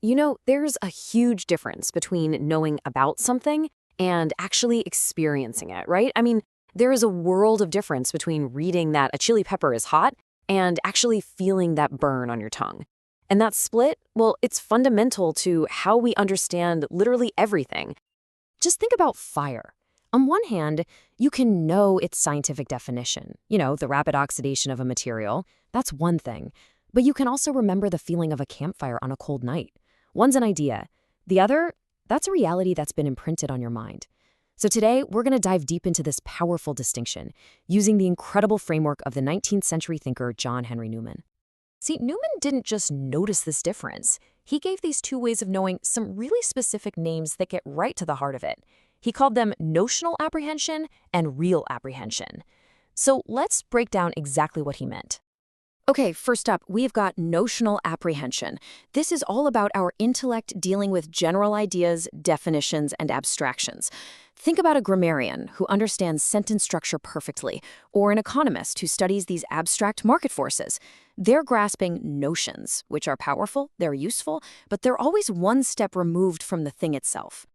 There's a huge difference between knowing about something and actually experiencing it, right? There is a world of difference between reading that a chili pepper is hot and actually feeling that burn on your tongue. And that split, well, it's fundamental to how we understand literally everything. Just think about fire. On one hand, you can know its scientific definition, the rapid oxidation of a material. That's one thing. But you can also remember the feeling of a campfire on a cold night. One's an idea. The other, that's a reality that's been imprinted on your mind. So today, we're going to dive deep into this powerful distinction, using the incredible framework of the 19th century thinker John Henry Newman. See, Newman didn't just notice this difference. He gave these two ways of knowing some really specific names that get right to the heart of it. He called them notional apprehension and real apprehension. So let's break down exactly what he meant. Okay, first up, we've got notional apprehension. This is all about our intellect dealing with general ideas, definitions, and abstractions. Think about a grammarian who understands sentence structure perfectly, or an economist who studies these abstract market forces. They're grasping notions, which are powerful, they're useful, but they're always one step removed from the thing itself.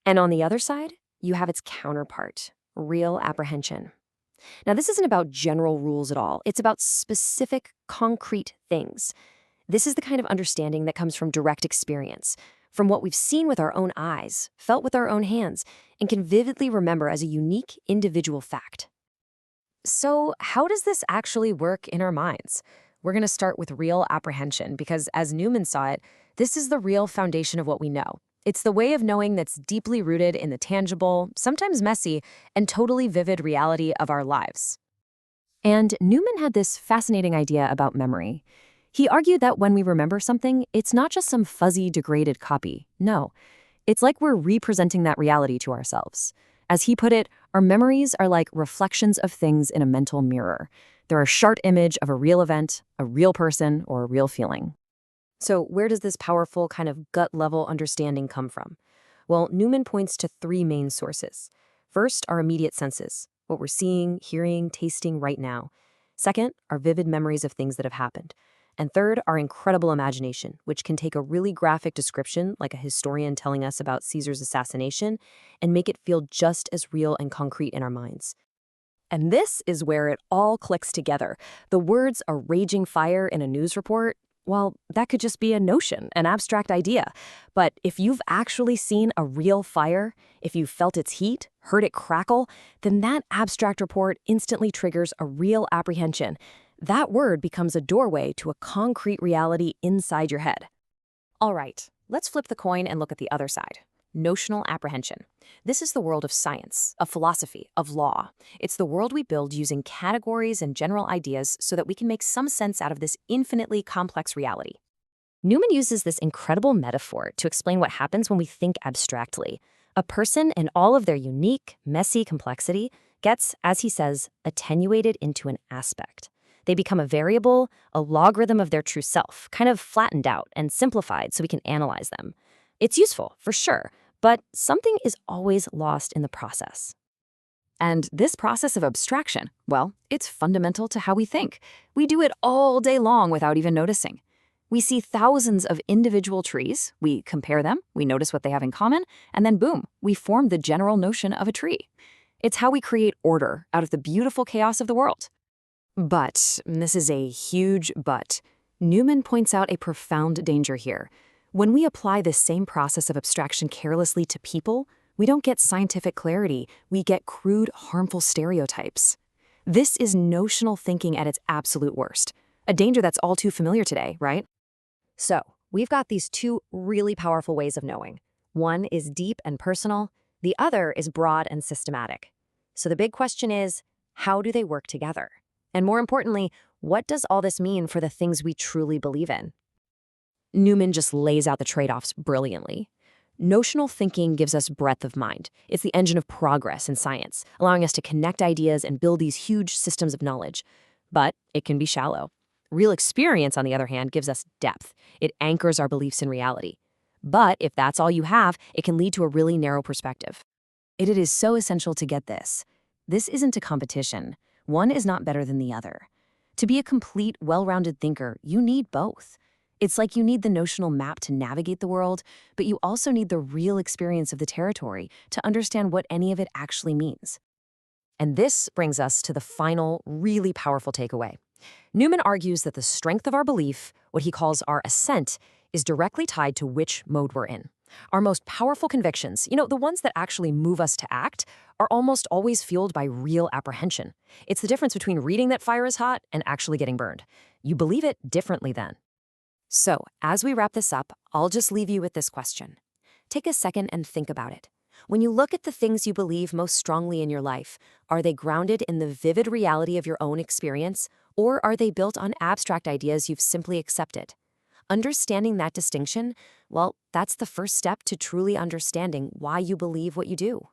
And on the other side, you have its counterpart, real apprehension. Now, this isn't about general rules at all. It's about specific, concrete things. This is the kind of understanding that comes from direct experience, from what we've seen with our own eyes, felt with our own hands, and can vividly remember as a unique, individual fact. So, how does this actually work in our minds? We're going to start with real apprehension because, as Newman saw it, this is the real foundation of what we know. It's the way of knowing that's deeply rooted in the tangible, sometimes messy, and totally vivid reality of our lives. And Newman had this fascinating idea about memory. He argued that when we remember something, it's not just some fuzzy, degraded copy. No, it's like we're representing that reality to ourselves. As he put it, our memories are like reflections of things in a mental mirror. They're a sharp image of a real event, a real person, or a real feeling. So where does this powerful kind of gut-level understanding come from? Well, Newman points to three main sources. First, our immediate senses, what we're seeing, hearing, tasting right now. Second, our vivid memories of things that have happened. And third, our incredible imagination, which can take a really graphic description, like a historian telling us about Caesar's assassination, and make it feel just as real and concrete in our minds. And this is where it all clicks together. The words "a raging fire" in a news report, well, that could just be a notion, an abstract idea. But if you've actually seen a real fire, if you've felt its heat, heard it crackle, then that abstract report instantly triggers a real apprehension. That word becomes a doorway to a concrete reality inside your head. All right, let's flip the coin and look at the other side. Notional apprehension. This is the world of science, of philosophy, of law. It's the world we build using categories and general ideas so that we can make some sense out of this infinitely complex reality. Newman uses this incredible metaphor to explain what happens when we think abstractly. A person in all of their unique, messy complexity gets, as he says, attenuated into an aspect. They become a variable, a logarithm of their true self, kind of flattened out and simplified so we can analyze them. It's useful, for sure, but something is always lost in the process. And this process of abstraction, well, it's fundamental to how we think. We do it all day long without even noticing. We see thousands of individual trees, we compare them, we notice what they have in common, and then boom, we form the general notion of a tree. It's how we create order out of the beautiful chaos of the world. But, and this is a huge but, Newman points out a profound danger here. When we apply this same process of abstraction carelessly to people, we don't get scientific clarity, we get crude, harmful stereotypes. This is notional thinking at its absolute worst, a danger that's all too familiar today, right? So, we've got these two really powerful ways of knowing. One is deep and personal, the other is broad and systematic. So the big question is, how do they work together? And more importantly, what does all this mean for the things we truly believe in? Newman just lays out the trade-offs brilliantly. Notional thinking gives us breadth of mind. It's the engine of progress in science, allowing us to connect ideas and build these huge systems of knowledge. But it can be shallow. Real experience, on the other hand, gives us depth. It anchors our beliefs in reality. But if that's all you have, it can lead to a really narrow perspective. It is so essential to get this. This isn't a competition. One is not better than the other. To be a complete, well-rounded thinker, you need both. It's like you need the notional map to navigate the world, but you also need the real experience of the territory to understand what any of it actually means. And this brings us to the final, really powerful takeaway. Newman argues that the strength of our belief, what he calls our assent, is directly tied to which mode we're in. Our most powerful convictions, the ones that actually move us to act, are almost always fueled by real apprehension. It's the difference between reading that fire is hot and actually getting burned. You believe it differently then. So, as we wrap this up, I'll just leave you with this question. Take a second and think about it. When you look at the things you believe most strongly in your life, are they grounded in the vivid reality of your own experience, or are they built on abstract ideas you've simply accepted? Understanding that distinction, well, that's the first step to truly understanding why you believe what you do.